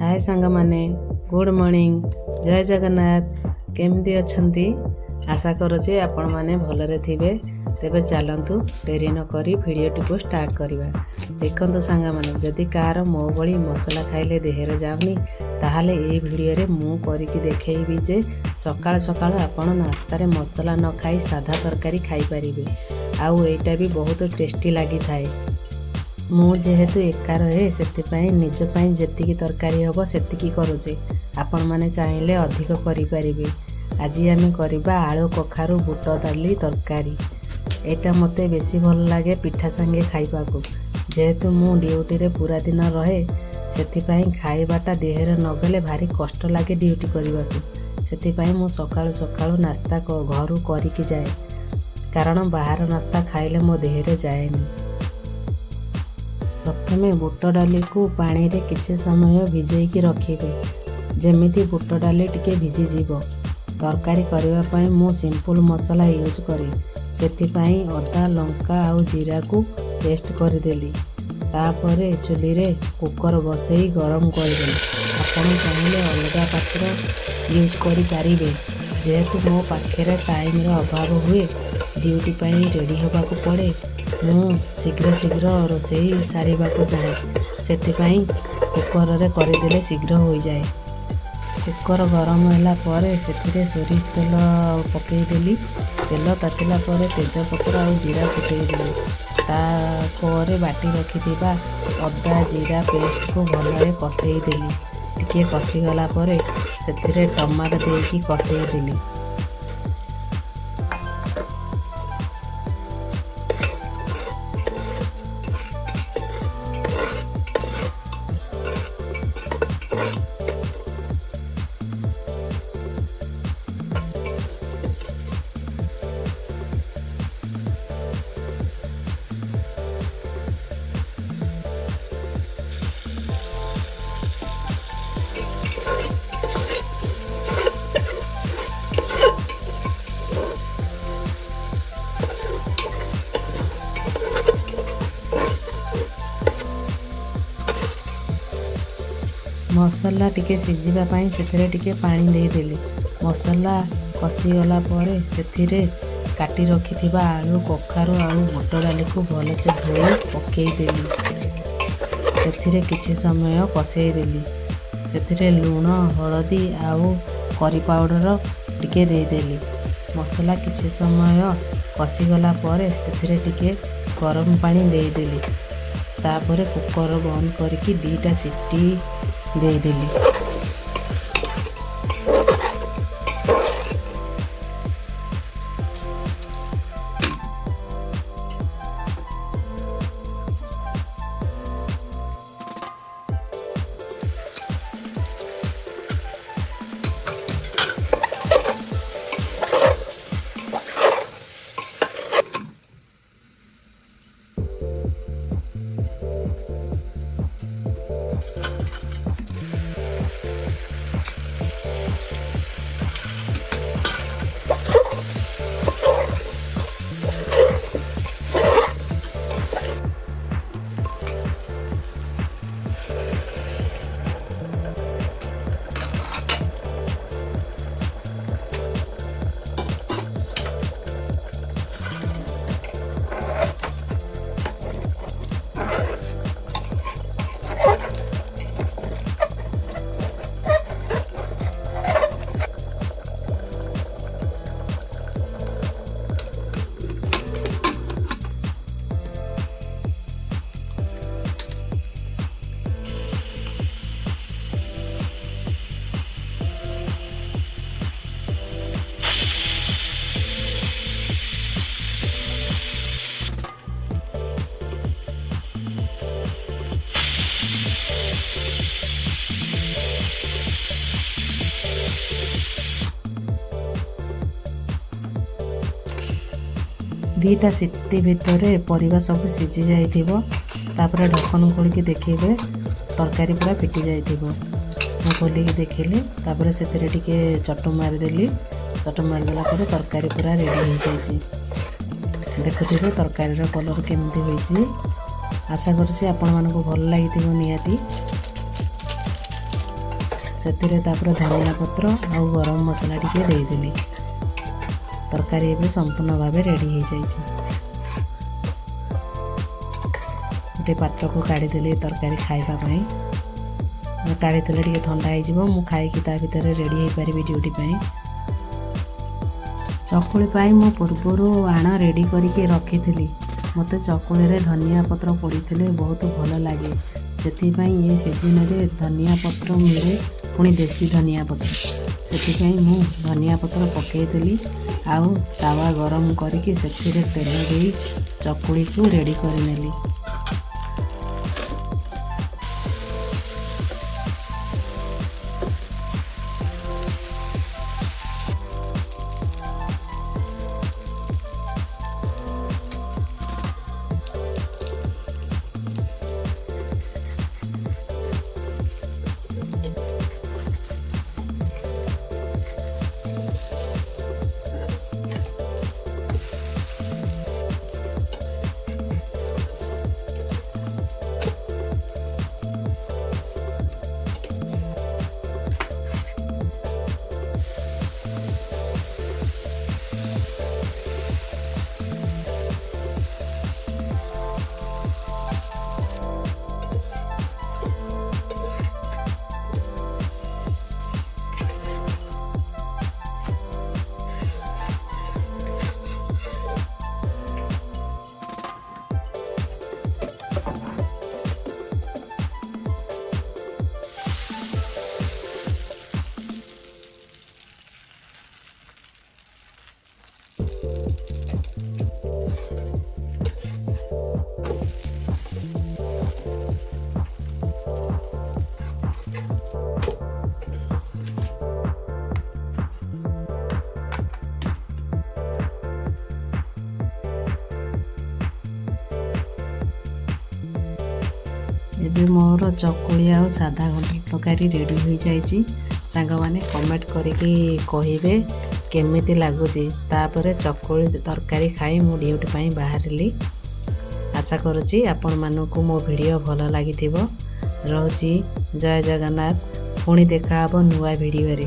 हाय सांग माने good morning जय जगन्नाथ केमती अछंती आशा करुचे आपण माने भलरे थिबे। तेबे चलंतु डेरी न करी वीडियोटी को स्टार्ट करवा। देखंतु सांग माने जदि कार मो भली मसला खाइले देहरे जावनी ताहाले ए वीडियो रे मु करिकि देखैबी जे सकाळ सकाळ आपण नास्ता रे मसला न खाई साधा तरकारी खाई परिबे। आउ एटा भी बहुत टेस्टी लागि थाए। मु जेहेतु एका रहे से निज पाई जेतिकी तरकारी हम सेतिकी करुचे। आपण माने चाहिले अधिक करि परिबे। आज आम करबा आलू कखारू बुट डाली तरकारी। एटा मते बेसी भल लागे पिठा संगे खाइबाकू। जेहेतु मु ड्यूटी रे पूरा दिन रहे सेतिपाई खाइबाटा देहरे नगले भारी कष्ट लागे ड्यूटी करबाकू। सेतिपाई मु सकाळु सकाळु नास्ता घरू करिकी जाए, कारण बाहर नास्ता खाइले मो देहरे जाएनी। प्रथमे बुट डाली को पानी रे किछि समय भिजेकी रखिबे, जेमिति बुट डाली टिके भिजी जीवो। तरकारी करबा पई मु सिंपल मसला यूज करी। सेतिपाई अदा लंका आउ जीरा को पेस्ट कर देली। तापरे चुली रे कुकर बसई गरम कर देली। आपण चाहिले अलगा पात्र यूज करि पारिबे। जेहेतु मो पाखेरे टाइम रो अभाव हुए ड्यूटी पई रेडी होबाकू पड़े, मु शीघ्र शीघ्र रोषेई सारिबाकू चाहे। सेतिपाई कुकर रे करदेले शीघ्र हो जाए। कुकर गरम होला परे सेथिरे सोरिष तेल पकई देली। तेल तातिला परे तेजपत्र आउ जीरा फुटई देली। तापर बाटी रखिथिबा अदा जीरा पेस्ट को भलरे कषई देली। टिके कषी गला परे सेथिरे टमाटो देकी कषई देली। मसला टिके सिझिबा पाई सेथिरे टिके पानी दे देली। मसला कषी गला परे सेथिरे काटी रखिथिबा आलू कखारू आलू बुट डाली को भलसे धोई पकई देली। सेथिरे किछि समय कषई देली। सेथिरे लूण हळदी आउ करी पाउडर टिके दे देली। मसला किछि समय कषी गला परे सेथिरे टिके गरम पानी दे देली। तापरे कुकर बंद करके 2टा सीटी दे देली। दीटा सीटी भितर परिवा सब सीझी जाइथिबो। तापर ढक्कन खोलिकी देखिबे तरकारी पूरा फिटी जाइथिबो। मु खोलिकी देखिली। तापर सेतिरे टिके चटु मारिदेली। चटु मारिदेला पर तरकारी पूरा रेडी हो जाइछि। देखुथिबे तरकारी कलर केमती होइछि। आशा करछि आपण मानको भल लागिथिबो निहाती। ସେଥିରେ ତାପରେ ଧନିଆ ପତ୍ର ଆଉ ଗରମ ମସଲା ଟିକେ ଦେଇଦେଲି। ତରକାରୀ ଏବେ ସମ୍ପୂର୍ଣ୍ଣ ଭାବେ ରେଡ଼ି ହେଇଯାଇଛି। ଗୋଟେ ପାତ୍ରକୁ କାଢ଼ିଦେଲି ତରକାରୀ ଖାଇବା ପାଇଁ। କାଢ଼ିଦେଲେ ଟିକେ ଥଣ୍ଡା ହେଇଯିବ, ମୁଁ ଖାଇକି ତା ଭିତରେ ରେଡ଼ି ହେଇପାରିବି ଡ୍ୟୁଟି ପାଇଁ। ଚକୁଳି ପାଇଁ ମୁଁ ପୂର୍ବରୁ ଆଣ ରେଡ଼ି କରିକି ରଖିଥିଲି। ମୋତେ ଚକୁଳିରେ ଧନିଆ ପତ୍ର ପଡ଼ିଥିଲେ ବହୁତ ଭଲ ଲାଗେ। ସେଥିପାଇଁ ଏ ସିଜିନରେ ଧନିଆ ପତ୍ର ମିଳେ, ପୁଣି ଦେଶୀ ଧନିଆ ପତ୍ର। ସେଥିପାଇଁ ମୁଁ ଧନିଆ ପତ୍ର ପକାଇଦେଲି ଆଉ ତାୱା ଗରମ କରିକି ସେଥିରେ ତେଲ ଦେଇ ଚକୁଳିକୁ ରେଡ଼ି କରିନେଲି। ଏବେ ମୋର ଚକୁଳି ଆଉ ସାଧା ଘାଣ୍ଟ ତରକାରୀ ରେଡ଼ି ହୋଇଯାଇଛି। ସାଙ୍ଗମାନେ କମେଣ୍ଟ କରିକି କହିବେ କେମିତି ଲାଗୁଛି। ତାପରେ ଚକୁଳି ତରକାରୀ ଖାଇ ମୁଁ ଡ୍ୟୁଟି ପାଇଁ ବାହାରିଲି। ଆଶା କରୁଛି ଆପଣମାନଙ୍କୁ ମୋ ଭିଡ଼ିଓ ଭଲ ଲାଗିଥିବ। ରହୁଛି, ଜୟ ଜଗନ୍ନାଥ। ପୁଣି ଦେଖା ହେବ ନୂଆ ଭିଡ଼ିଓରେ।